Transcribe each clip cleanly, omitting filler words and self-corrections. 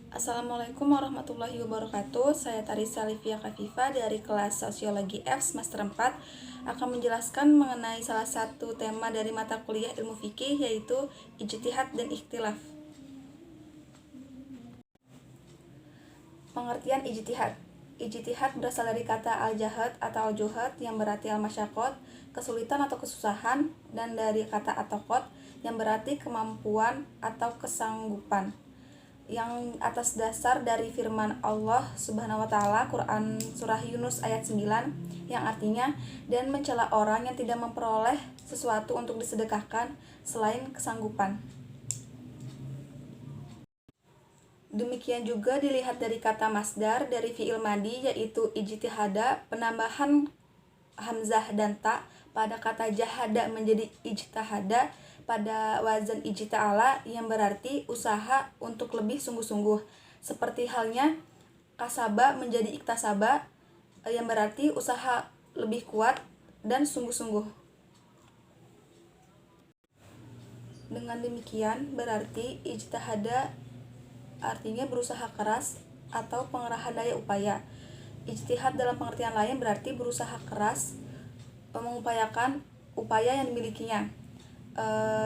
Assalamualaikum warahmatullahi wabarakatuh. Saya Tarisa Livia Kafifa dari kelas Sosiologi F semester 4 akan menjelaskan mengenai salah satu tema dari mata kuliah ilmu fikih, yaitu ijtihad dan ikhtilaf. Pengertian ijtihad. Ijtihad berasal dari kata al-jahad atau al-juhad yang berarti al-masyaqqat, kesulitan atau kesusahan, dan dari kata at-taqat yang berarti kemampuan atau kesanggupan, yang atas dasar dari firman Allah Subhanahu wa taala Quran surah Yunus ayat 9 yang artinya, dan mencela orang yang tidak memperoleh sesuatu untuk disedekahkan selain kesanggupan. Demikian juga dilihat dari kata masdar dari fi'il madi, yaitu ijtihada, penambahan hamzah dan ta pada kata jahada menjadi ijtihada pada wazan ijta'ala yang berarti usaha untuk lebih sungguh-sungguh. Seperti halnya kasaba menjadi iktasaba yang berarti usaha lebih kuat dan sungguh-sungguh. Dengan demikian berarti ijtihada artinya berusaha keras atau pengerahan daya upaya. Ijtihad dalam pengertian lain berarti berusaha keras mengupayakan upaya yang dimilikinya.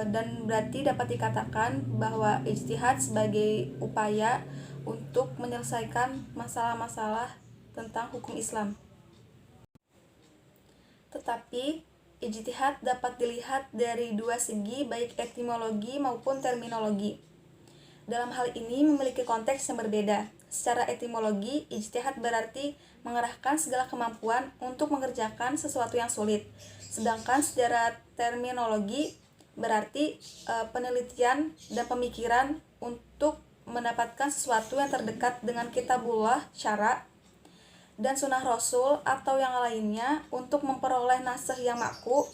Dan berarti dapat dikatakan bahwa ijtihad sebagai upaya untuk menyelesaikan masalah-masalah tentang hukum Islam. Tetapi ijtihad dapat dilihat dari dua segi, baik etimologi maupun terminologi. Dalam hal ini memiliki konteks yang berbeda. Secara etimologi, ijtihad berarti mengerahkan segala kemampuan untuk mengerjakan sesuatu yang sulit. Sedangkan secara terminologi berarti penelitian dan pemikiran untuk mendapatkan sesuatu yang terdekat dengan kitabullah, syara, dan sunnah rasul atau yang lainnya untuk memperoleh nasakh yang maku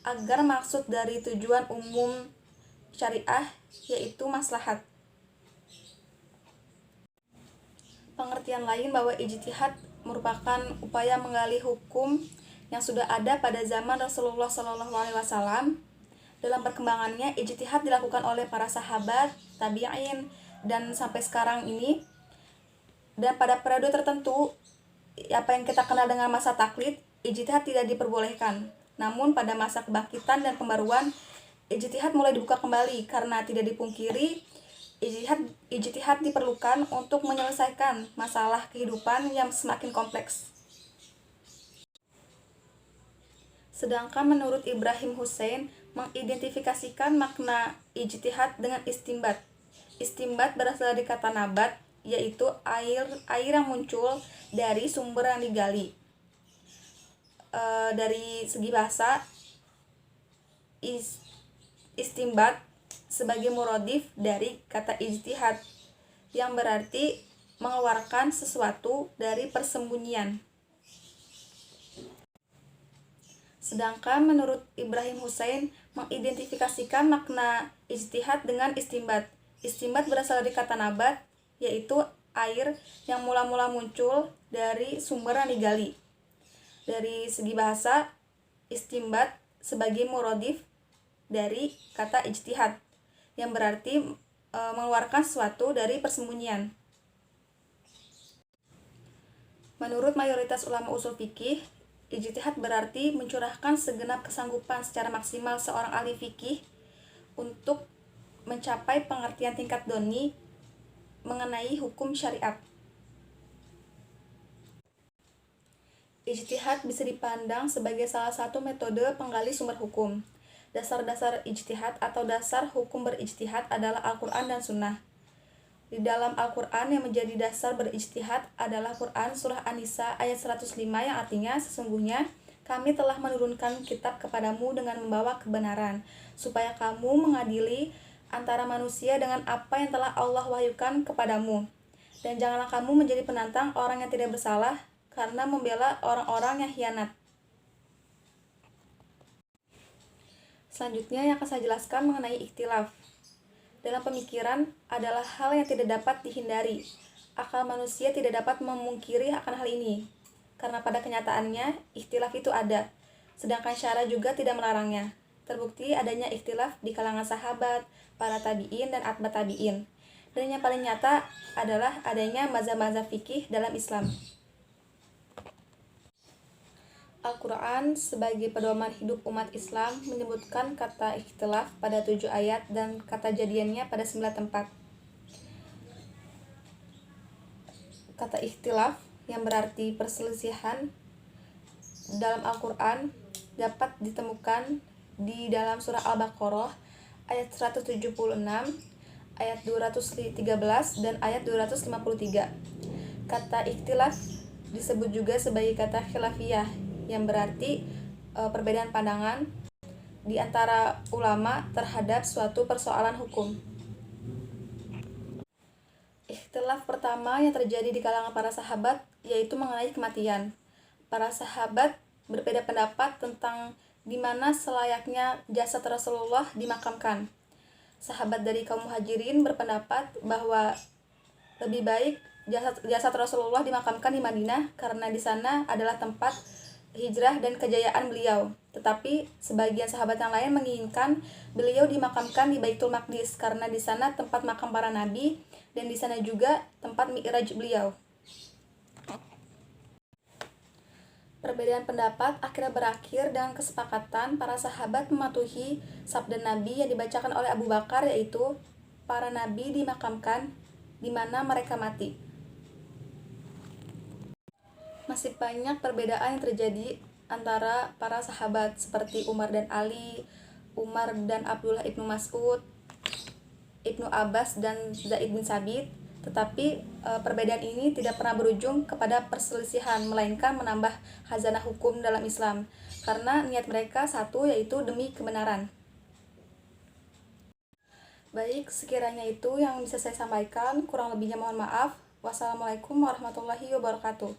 agar maksud dari tujuan umum syariah yaitu maslahat. Pengertian lain bahwa ijtihad merupakan upaya menggali hukum yang sudah ada pada zaman Rasulullah SAW. Dalam perkembangannya, ijtihad dilakukan oleh para sahabat, tabi'in, dan sampai sekarang ini. Dan pada periode tertentu, apa yang kita kenal dengan masa taklid, ijtihad tidak diperbolehkan. Namun pada masa kebangkitan dan pembaruan, ijtihad mulai dibuka kembali karena tidak dipungkiri ijtihad diperlukan untuk menyelesaikan masalah kehidupan yang semakin kompleks. Sedangkan menurut Ibrahim Hussein mengidentifikasikan makna ijtihad dengan istimbat. Istimbat berasal dari kata nabat, yaitu air yang muncul dari sumber yang digali. Dari segi bahasa, istimbat sebagai muradif dari kata ijtihad yang berarti mengeluarkan sesuatu dari persembunyian. Sedangkan menurut Ibrahim Hussein mengidentifikasikan makna ijtihad dengan istimbat. Istimbat berasal dari kata nabat, yaitu air yang mula-mula muncul dari sumber yang digali. Dari segi bahasa, istimbat sebagai muradif dari kata ijtihad yang berarti mengeluarkan sesuatu dari persembunyian. Menurut mayoritas ulama usul fikih, ijtihad berarti mencurahkan segenap kesanggupan secara maksimal seorang ahli fikih untuk mencapai pengertian tingkat doni mengenai hukum syariat. Ijtihad bisa dipandang sebagai salah satu metode penggali sumber hukum. Dasar-dasar ijtihad atau dasar hukum berijtihad adalah Al-Quran dan Sunnah. Di dalam Al-Quran yang menjadi dasar berijtihad adalah Quran Surah An-Nisa ayat 105 yang artinya, sesungguhnya kami telah menurunkan kitab kepadamu dengan membawa kebenaran, supaya kamu mengadili antara manusia dengan apa yang telah Allah wahyukan kepadamu. Dan janganlah kamu menjadi penantang orang yang tidak bersalah karena membela orang-orang yang khianat. Selanjutnya yang akan saya jelaskan mengenai ikhtilaf. Dalam pemikiran adalah hal yang tidak dapat dihindari. Akal manusia tidak dapat memungkiri akan hal ini, karena pada kenyataannya ikhtilaf itu ada, sedangkan syara juga tidak melarangnya. Terbukti adanya ikhtilaf di kalangan sahabat, para tabi'in, dan atba tabi'in. Dan yang paling nyata adalah adanya mazhab-mazhab fikih dalam Islam. Al-Quran sebagai pedoman hidup umat Islam menyebutkan kata ikhtilaf pada 7 ayat dan kata jadiannya pada 9 tempat. Kata ikhtilaf yang berarti perselisihan dalam Al-Quran dapat ditemukan di dalam surah Al-Baqarah ayat 176, ayat 213, dan ayat 253. Kata ikhtilaf disebut juga sebagai kata khilafiyah yang berarti perbedaan pandangan di antara ulama terhadap suatu persoalan hukum. Ikhtilaf pertama yang terjadi di kalangan para sahabat yaitu mengenai kematian. Para sahabat berbeda pendapat tentang di mana selayaknya jasad Rasulullah dimakamkan. Sahabat dari kaum Muhajirin berpendapat bahwa lebih baik jasad Rasulullah dimakamkan di Madinah karena di sana adalah tempat hijrah dan kejayaan beliau. Tetapi sebagian sahabat yang lain menginginkan beliau dimakamkan di Baitul Maqdis karena di sana tempat makam para nabi dan di sana juga tempat mi'raj beliau. Perbedaan pendapat akhirnya berakhir dengan kesepakatan para sahabat mematuhi sabda Nabi yang dibacakan oleh Abu Bakar, yaitu para nabi dimakamkan di mana mereka mati. Masih banyak perbedaan yang terjadi antara para sahabat seperti Umar dan Ali, Umar dan Abdullah ibnu Mas'ud, Ibnu Abbas dan Zaid bin Sabit. Tetapi perbedaan ini tidak pernah berujung kepada perselisihan, melainkan menambah khazanah hukum dalam Islam, karena niat mereka satu, yaitu demi kebenaran. Baik, sekiranya itu yang bisa saya sampaikan, kurang lebihnya mohon maaf. Wassalamualaikum warahmatullahi wabarakatuh.